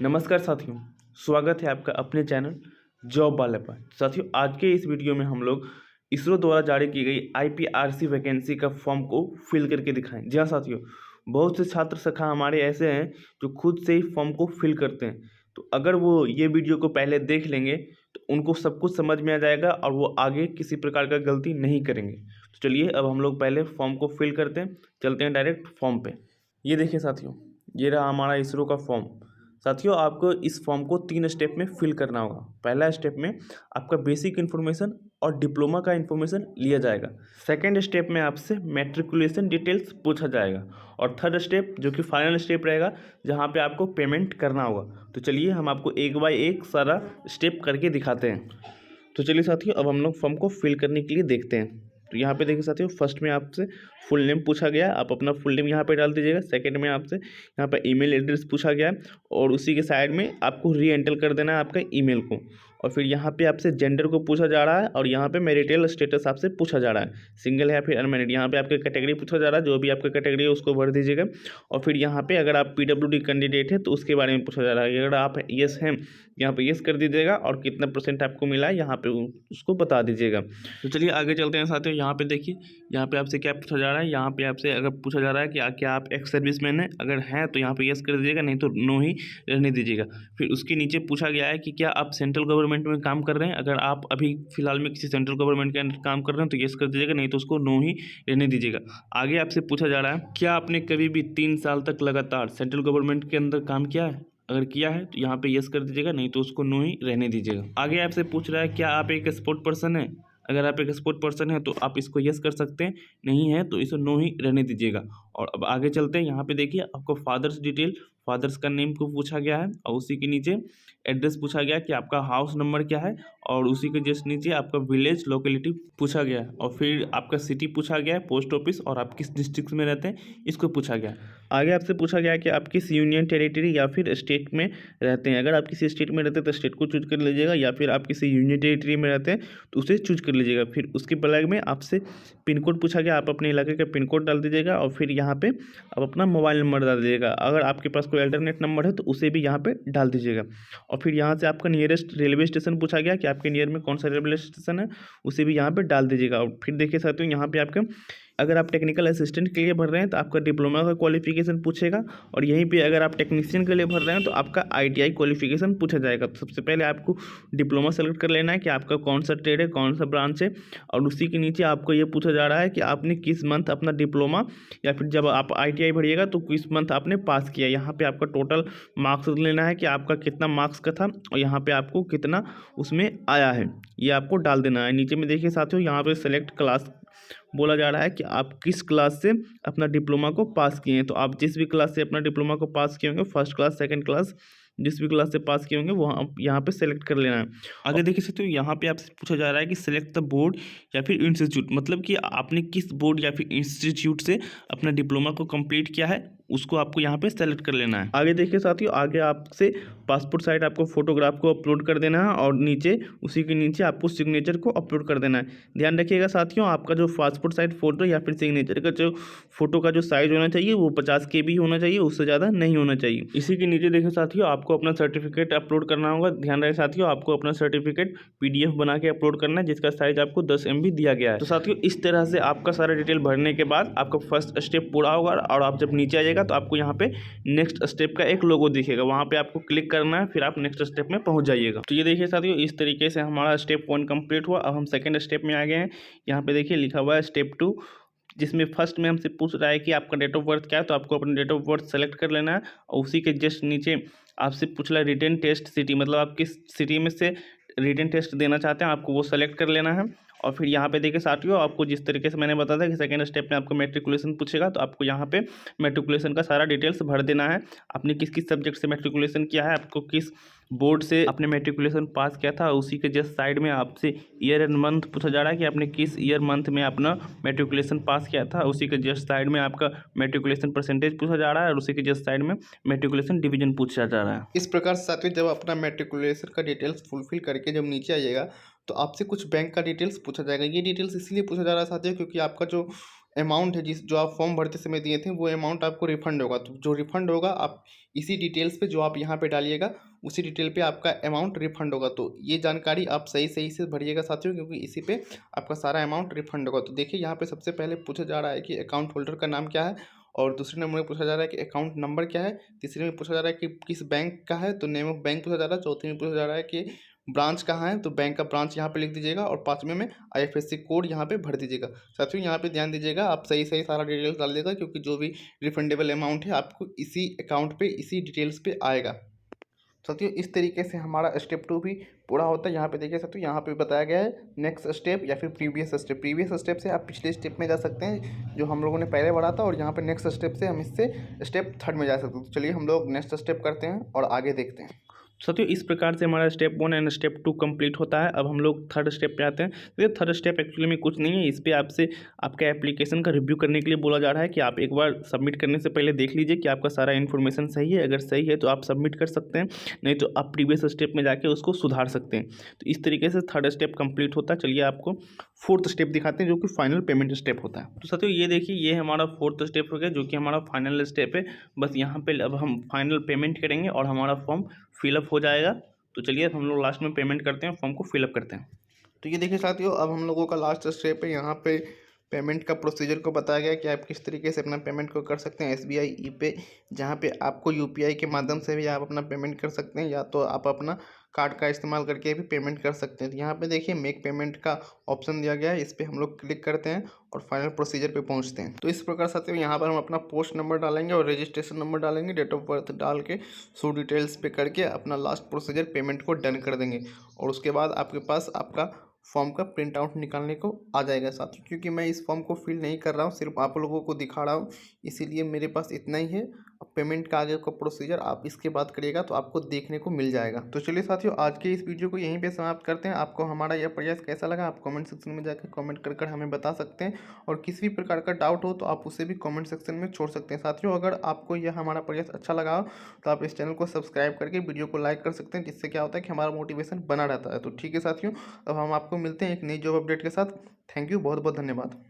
नमस्कार साथियों, स्वागत है आपका अपने चैनल जॉब वाले पर। साथियों, आज के इस वीडियो में हम लोग इसरो द्वारा जारी की गई आईपीआरसी वैकेंसी का फॉर्म को फिल करके दिखाएं। जी हाँ साथियों, बहुत से छात्र सखा हमारे ऐसे हैं जो खुद से ही फॉर्म को फिल करते हैं। तो अगर वो ये वीडियो को पहले देख लेंगे तो उनको सब कुछ समझ में आ जाएगा और वो आगे किसी प्रकार का गलती नहीं करेंगे। तो चलिए अब हम लोग पहले फॉर्म को फिल करते हैं, चलते हैं डायरेक्ट फॉर्म पे। ये देखिए साथियों, ये रहा हमारा इसरो का फॉर्म। साथियों, आपको इस फॉर्म को 3 स्टेप में फिल करना होगा। पहला स्टेप में आपका बेसिक इन्फॉर्मेशन और डिप्लोमा का इन्फॉर्मेशन लिया जाएगा। सेकंड स्टेप में आपसे मैट्रिकुलेशन डिटेल्स पूछा जाएगा और थर्ड स्टेप जो कि फाइनल स्टेप रहेगा जहां पे आपको पेमेंट करना होगा। तो चलिए हम आपको एक बाय एक सारा स्टेप करके दिखाते हैं। तो चलिए साथियों, अब हम लोग फॉर्म को फिल करने के लिए देखते हैं। तो यहाँ पे देखिए साथियों, फर्स्ट में आपसे फुल नेम पूछा गया है, आप अपना फुल नेम यहाँ पे डाल दीजिएगा। सेकंड में आपसे यहाँ पे ईमेल एड्रेस पूछा गया है और उसी के साइड में आपको री एंटर कर देना है आपका ईमेल को। और फिर यहाँ पे आपसे जेंडर को पूछा जा रहा है और यहाँ पे मैरिटल स्टेटस आपसे पूछा जा रहा है, सिंगल है या फिर अनमैरिड। यहाँ पे आपका कैटेगरी पूछा जा रहा है, जो भी आपका कैटेगरी है उसको भर दीजिएगा। और फिर यहाँ पे अगर आप पीडब्ल्यूडी कैंडिडेट है तो उसके बारे में पूछा जा रहा है। अगर आप येस हैं यहाँ पे येस कर दीजिएगा और कितना % आपको मिला है यहाँ पे उसको बता दीजिएगा। तो चलिए आगे चलते हैं साथियों। यहाँ पे देखिए, यहाँ पे आपसे क्या पूछा जा रहा है। यहाँ पे आपसे अगर पूछा जा रहा है कि क्या आप एक्स सर्विसमैन हैं, अगर हैं तो यहाँ पे येस कर दीजिएगा, नहीं तो नो ही रहने दीजिएगा। फिर उसके नीचे पूछा गया है कि क्या आप सेंट्रल गवर्नमेंट में काम कर रहे हैं, अगर आप अभी फिलहाल में किसी सेंट्रल गवर्नमेंट के अंदर काम कर रहे हैं तो येस कर दीजिएगा, नहीं तो उसको नो ही रहने दीजिएगा। आगे आपसे पूछा जा रहा है क्या आपने कभी भी 3 साल तक लगातार सेंट्रल गवर्नमेंट के अंदर काम किया है, अगर किया है तो यहाँ पे यस कर दीजिएगा, नहीं तो उसको नो ही रहने दीजिएगा। आगे आपसे पूछ रहा है क्या आप एक स्पोर्ट पर्सन है, अगर आप एक स्पोर्ट पर्सन है तो आप इसको यस कर सकते हैं, नहीं है तो इसे नो ही रहने दीजिएगा। और अब आगे चलते हैं। यहाँ पे देखिए आपको फादर्स डिटेल, फादर्स का नेम को पूछा गया है और उसी के नीचे एड्रेस पूछा गया है कि आपका हाउस नंबर क्या है और उसी के जस्ट नीचे आपका विलेज लोकेलिटी पूछा गया है। और फिर आपका सिटी पूछा गया है, पोस्ट ऑफिस, और आप किस डिस्ट्रिक्ट में रहते हैं इसको पूछा गया है। आगे आपसे पूछा गया है कि आप किस यूनियन टेरिटरी या फिर स्टेट में रहते हैं। अगर आप किसी स्टेट में रहते हैं तो स्टेट को चूज कर लीजिएगा, या फिर आप किसी यूनियन टेरिटरी में रहते हैं तो उसे चूज कर लीजिएगा। फिर उसके बगल में आपसे पिन कोड पूछा गया, आप अपने इलाके का पिन कोड डाल दीजिएगा और फिर यहाँ पे आप अपना मोबाइल नंबर डाल दीजिएगा। अगर आपके पास कोई अल्टरनेट नंबर है तो उसे भी यहाँ पे डाल दीजिएगा। और फिर यहाँ से आपका नियरेस्ट रेलवे स्टेशन पूछा गया कि आपके नियर में कौन सा रेलवे स्टेशन है, उसे भी यहाँ पे डाल दीजिएगा। और फिर देखिए साथियों, यहाँ पे आपका अगर आप टेक्निकल असिस्टेंट के लिए भर रहे हैं तो आपका डिप्लोमा का क्वालिफिकेशन पूछेगा, और यहीं पे अगर आप टेक्नीशियन के लिए भर रहे हैं तो आपका आईटीआई क्वालिफिकेशन पूछा जाएगा। तो सबसे पहले आपको डिप्लोमा सेलेक्ट कर लेना है कि आपका कौन सा ट्रेड है, कौन सा ब्रांच है। और उसी के नीचे आपको ये पूछा जा रहा है कि आपने किस मंथ अपना डिप्लोमा या फिर जब आप आईटीआई भरिएगा तो किस मंथ आपने पास किया। यहाँ पर आपका टोटल मार्क्स लेना है कि आपका कितना मार्क्स का था और यहाँ पर आपको कितना उसमें आया है, ये आपको डाल देना है। नीचे में देखिए साथियों, यहाँ पर सेलेक्ट क्लास बोला जा रहा है कि आप किस क्लास से अपना डिप्लोमा को पास किए हैं। तो आप जिस भी क्लास से अपना डिप्लोमा को पास किए होंगे, फर्स्ट क्लास, सेकंड क्लास, जिस भी क्लास से पास किए होंगे वो आप यहाँ पे सेलेक्ट कर लेना है। आगे देखिए सकते हो, यहाँ पे आपसे पूछा जा रहा है कि सिलेक्ट द बोर्ड या फिर इंस्टीट्यूट, मतलब कि आपने किस बोर्ड या फिर इंस्टीट्यूट से अपना डिप्लोमा को कंप्लीट किया है, उसको आपको यहाँ पे सेलेक्ट कर लेना है। आगे देखिए साथियों, आगे आपसे पासपोर्ट साइज आपको फोटोग्राफ को अपलोड कर देना है और नीचे उसी के नीचे आपको सिग्नेचर को अपलोड कर देना है। ध्यान रखिएगा साथियों, आपका जो पासपोर्ट साइज फोटो या फिर सिग्नेचर का जो फोटो का जो साइज होना चाहिए वो 50 KB होना चाहिए, उससे ज़्यादा नहीं होना चाहिए। इसी के नीचे देखिए साथियों, आपको अपना सर्टिफिकेट अपलोड करना होगा। ध्यान रहे साथियों, आपको अपना सर्टिफिकेट PDF बना के अपलोड करना है जिसका साइज आपको 10 MB दिया गया है। तो साथियों, इस तरह से आपका सारा डिटेल भरने के बाद आपका फर्स्ट स्टेप पूरा होगा और आप जब नीचे आइएगा तो आपको यहाँ पे नेक्स्ट स्टेप का एक लोगो दिखेगा, वहाँ पे आपको क्लिक करना है, फिर आप नेक्स्ट स्टेप में पहुँच जाइएगा। तो ये देखिए साथियों, इस तरीके से हमारा स्टेप 1 कंप्लीट हुआ। अब हम सेकंड स्टेप में आ गए हैं। यहाँ पे देखिए लिखा हुआ है स्टेप 2, जिसमें फर्स्ट में हमसे पूछ रहा है कि आपका डेट ऑफ बर्थ क्या है, तो आपको अपना डेट ऑफ बर्थ सेलेक्ट कर लेना है। और उसी के जस्ट नीचे आपसे पूछ रहा है रिटन टेस्ट सिटी, मतलब आप किस सिटी में से रिटन टेस्ट देना चाहते हैं, आपको वो सेलेक्ट कर लेना है। और फिर यहाँ पे देखिए साथियों, आपको जिस तरीके से मैंने बताया था कि सेकंड स्टेप में आपको मैट्रिकुलेशन पूछेगा, तो आपको यहाँ पे मैट्रिकुलेशन का सारा डिटेल्स भर देना है। आपने किस किस सब्जेक्ट से मैट्रिकुलेशन किया है, आपको किस बोर्ड से आपने मैट्रिकुलेशन पास किया था। उसी के जस्ट साइड में आपसे ईयर एंड मंथ पूछा जा रहा है कि आपने किस ईयर मंथ में अपना मैट्रिकुलेशन पास किया था। उसी के जस्ट साइड में आपका मैट्रिकुलेशन परसेंटेज पूछा जा रहा है और उसी के जस्ट साइड में मैट्रिकुलेशन डिवीजन पूछा जा रहा है। इस प्रकार से साथियों, जब अपना मैट्रिकुलेशन का डिटेल्स फुलफिल करके जब नीचे आइएगा तो आपसे कुछ बैंक का डिटेल्स पूछा जाएगा। ये डिटेल्स इसलिए पूछा जा रहा है साथियों क्योंकि आपका जो अमाउंट है जिस जो आप फॉर्म भरते समय दिए थे वो अमाउंट आपको रिफंड होगा। तो जो रिफंड होगा आप इसी डिटेल्स पे जो आप यहाँ पे डालिएगा उसी डिटेल पे आपका अमाउंट रिफंड होगा। तो ये जानकारी आप सही सही से भरिएगा साथियों, क्योंकि इसी पे आपका सारा अमाउंट रिफंड होगा। तो देखिए यहाँ पे सबसे पहले पूछा जा रहा है कि अकाउंट होल्डर का नाम क्या है, और दूसरे नंबर में पूछा जा रहा है कि अकाउंट नंबर क्या है, तीसरे में पूछा जा रहा है कि किस बैंक का है तो नेम ऑफ बैंक पूछा जा रहा है, चौथे में पूछा जा रहा है कि ब्रांच कहाँ है तो बैंक का ब्रांच यहाँ पे लिख दीजिएगा, और पाँचवें में IFSC कोड यहाँ पे भर दीजिएगा। साथियों यहाँ पे ध्यान दीजिएगा, आप सही सही सारा डिटेल्स डाल देगा, क्योंकि जो भी रिफंडेबल अमाउंट है आपको इसी अकाउंट पे इसी डिटेल्स पे आएगा। साथियों इस तरीके से हमारा स्टेप 2 भी पूरा होता है। यहाँ पे देखिए साथियों, यहाँ पे बताया गया है नेक्स्ट स्टेप या फिर प्रीवियस स्टेप। प्रीवियस स्टेप से आप पिछले स्टेप में जा सकते हैं जो हम लोगों ने पहले बढ़ा था, और यहाँ पे नेक्स्ट स्टेप से हम इससे स्टेप 3 में जा सकते हैं। तो चलिए हम लोग नेक्स्ट स्टेप करते हैं और आगे देखते हैं। साथियों इस प्रकार से हमारा स्टेप 1 एंड स्टेप 2 कंप्लीट होता है। अब हम लोग थर्ड स्टेप पे आते हैं। तो ये थर्ड स्टेप एक्चुअली में कुछ नहीं है, इस पर आपसे आपका एप्लीकेशन का रिव्यू करने के लिए बोला जा रहा है कि आप एक बार सबमिट करने से पहले देख लीजिए कि आपका सारा इन्फॉर्मेशन सही है। अगर सही है तो आप सबमिट कर सकते हैं, नहीं तो आप प्रीवियस स्टेप में जाके उसको सुधार सकते हैं। तो इस तरीके से थर्ड स्टेप कंप्लीट होता है। चलिए आपको फोर्थ स्टेप दिखाते हैं जो कि फाइनल पेमेंट स्टेप होता है। तो साथियों ये देखिए, ये हमारा फोर्थ स्टेप हो गया जो कि हमारा फाइनल स्टेप है। बस यहाँ पे अब हम फाइनल पेमेंट करेंगे और हमारा फॉर्म फिलअप हो जाएगा। तो चलिए हम लोग लास्ट में पेमेंट करते हैं, फॉर्म को फिलअप करते हैं। तो ये देखिए साथियों, अब हम लोगों का लास्ट स्टेप है। यहाँ पे पेमेंट का प्रोसीजर को बताया गया कि आप किस तरीके से अपना पेमेंट को कर सकते हैं। SBI ई-पे, जहाँ पे आपको UPI के माध्यम से भी आप अपना पेमेंट कर सकते हैं, या तो आप अपना कार्ड का इस्तेमाल करके भी पेमेंट कर सकते हैं। तो यहाँ पे देखिए मेक पेमेंट का ऑप्शन दिया गया है, इस पर हम लोग क्लिक करते हैं और फाइनल प्रोसीजर पे पहुँचते हैं। तो इस प्रकार साथियों यहाँ पर हम अपना पोस्ट नंबर डालेंगे और रजिस्ट्रेशन नंबर डालेंगे, डेट ऑफ बर्थ डाल के सो डिटेल्स पे करके अपना लास्ट प्रोसीजर पेमेंट को डन कर देंगे, और उसके बाद आपके पास आपका फॉर्म का प्रिंट आउट निकालने को आ जाएगा साथियों। क्योंकि मैं इस फॉर्म को फिल नहीं कर रहा हूँ, सिर्फ आप लोगों को दिखा रहा हूँ, इसीलिए मेरे पास इतना ही है। अब पेमेंट का आगे का प्रोसीजर आप इसके बाद करिएगा तो आपको देखने को मिल जाएगा। तो चलिए साथियों, आज के इस वीडियो को यहीं पे समाप्त करते हैं। आपको हमारा यह प्रयास कैसा लगा आप कमेंट सेक्शन में जाकर कमेंट कर हमें बता सकते हैं, और किसी भी प्रकार का डाउट हो तो आप उसे भी कमेंट सेक्शन में छोड़ सकते हैं। साथियों अगर आपको यह हमारा प्रयास अच्छा लगा हो तो आप इस चैनल को सब्सक्राइब करके वीडियो को लाइक कर सकते हैं, जिससे क्या होता है कि हमारा मोटिवेशन बना रहता है। तो ठीक है साथियों, अब हम आपको मिलते हैं एक नई जॉब अपडेट के साथ। थैंक यू, बहुत बहुत धन्यवाद।